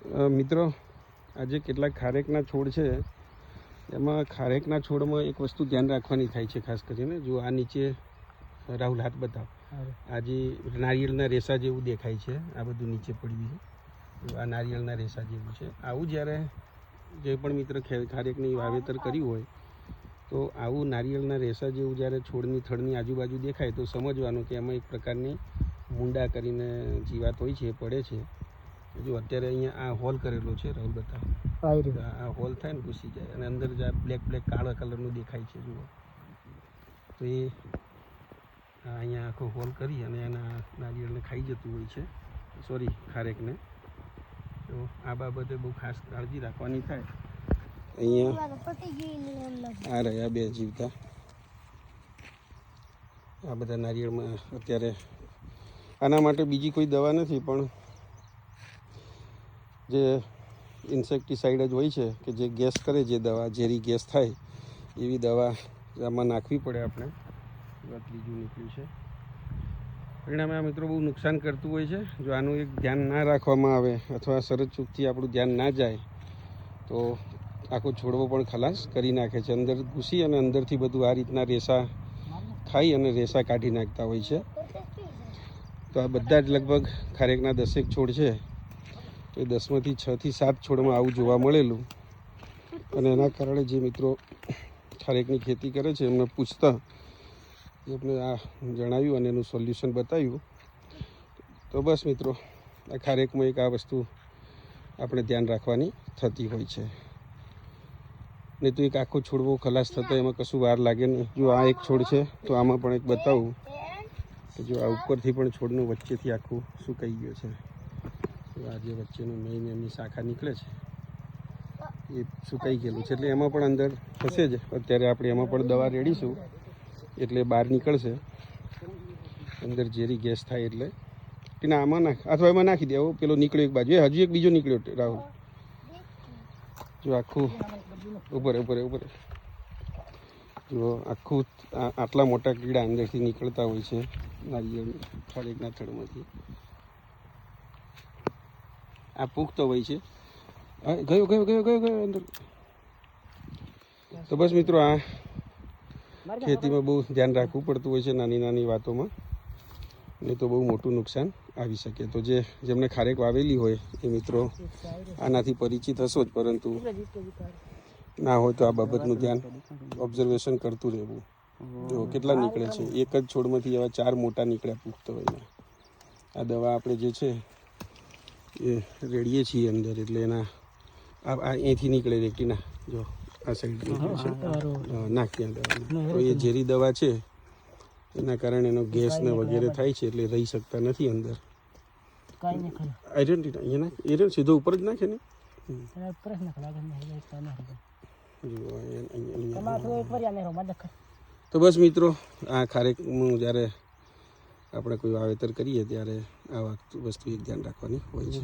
મિત્રો આજે કેટલાક ખારેકના છોડ છે એમાં ખારેકના છોડમાં એક વસ્તુ ધ્યાન રાખવાની થાય છે ખાસ કરીને જો આ નીચે રાહુલ હાથ બતાવ આજે નારિયેળના રેસા જેવું દેખાય છે આ બધું નીચે પડ્યું છે આ નારિયેળના રેસા જેવું છે આવું જ્યારે જે પણ મિત્ર ખારેકની વાવેતર કર્યું હોય તો આવું નારિયેળના રેસા જેવું જ્યારે છોડની થડની આજુબાજુ દેખાય તો સમજવાનું કે એમાં એક પ્રકારની મુંડા કરીને જીવાત હોય છે એ પડે છે જો અત્યારે અહીંયા આ હોલ કરેલો છે રાહુલ બતાવ આ હોલ થાય ને ઘૂસી જાય અને અંદર જ આ બ્લેક કાળા કલરનું દેખાય છે જુઓ તો એ અહીંયા આખો હોલ કરી અને એના નારિયેળને ખાઈ જતું હોય છે સોરી ખારેકને તો આ બાબતે બહુ ખાસ કાળજી રાખવાની થાય અહીંયા આ રહ્યા બે જીવતા આ બધા નારિયેળમાં અત્યારે આના માટે બીજી કોઈ દવા નથી પણ જે ઇન્સેક્ટિસાઇડ જ હોય છે કે જે ગેસ કરે જે દવા ઝેરી ગેસ થાય એવી દવા આમાં નાખવી પડે આપણે ત્રીજું નીકળ્યું છે પરિણામે આ મિત્રો બહુ નુકસાન કરતું હોય છે જો આનું એક ધ્યાન ના રાખવામાં આવે અથવા સરસ ચૂકથી આપણું ધ્યાન ના જાય તો આખો છોડવો પણ ખલાસ કરી નાખે છે અંદર ઘૂસી અને અંદરથી બધું આ રીતના રેસા ખાઈ અને રેસા કાઢી નાખતા હોય છે તો આ બધા જ લગભગ ખારેકના 10 છોડ છે તો 10માંથી 6 થી 7 છોડમાં આવું જોવા મળેલું અને એના કારણે જે મિત્રો ખારેકની ખેતી કરે છે એમને પૂછતા એમને આ જણાવ્યું અને એનું સોલ્યુશન બતાવ્યું તો બસ મિત્રો આ ખારેકમાં એક આ વસ્તુ આપણે ધ્યાન રાખવાની થતી હોય છે નહીં તો એક આખો છોડવો ખલાસ થતો એમાં કશું વાર લાગે નહીં જો આ એક છોડ છે તો આમાં પણ એક બતાવું તો જો આ ઉપરથી પણ છોડનું વચ્ચેથી આખું સુકાઈ ગયું છે આ જે વચ્ચેનું મેઇન એમની શાખા નીકળે છે એ સુકાઈ ગયેલું છે એટલે એમાં પણ અંદર થશે જ અત્યારે આપણે એમાં પણ દવા રેડીશું એટલે બહાર નીકળશે અંદર ઝેરી ગેસ થાય એટલે કે ના આમાં નાખ અથવા એમાં નાખી દેવો પેલો નીકળ્યો એક બાજુ હજુ એક બીજો નીકળ્યો રાહુલ જો આખું ઉપર જો આખું આટલા મોટા કીડા અંદરથી નીકળતા હોય છે નારિયેળ ખારેકના થડમાંથી આ પુખ્તો હોય છે ગયો અંદર તો બસ મિત્રો આ ખેતીમાં બહુ ધ્યાન રાખવું પડતું હોય છે નાની વાતોમાં નહીં તો બહુ મોટું નુકસાન આવી શકે તો જેમને ખારેક વાવેલી હોય એ મિત્રો આનાથી પરિચિત હશો જ પરંતુ ના હોય તો આ બાબતનું ધ્યાન ઓબ્ઝર્વેશન કરતું રહેવું જો કેટલા નીકળે છે એક જ છોડમાંથી એવા 4 મોટા નીકળ્યા પુખ્ત હોય આ દવા આપણે જે છે એ રેડીએ છીએ અંદર એટલે એના આ અહીંથી નીકળે રેટીના જો આ સાઈડ નીકળે છે નાખ્યા દવા તો એ ઝેરી દવા છે એના કારણે એનો ગેસ ને વગેરે થાય છે એટલે રહી શકતા નથી અંદર આઈડેન્ટિટી સીધો ઉપર જ નાખે ને તો બસ મિત્રો આ ખારેકનું જ્યારે આપણે કોઈ વાવેતર કરીએ ત્યારે આ વસ્તુ એક ધ્યાન રાખવાની હોય છે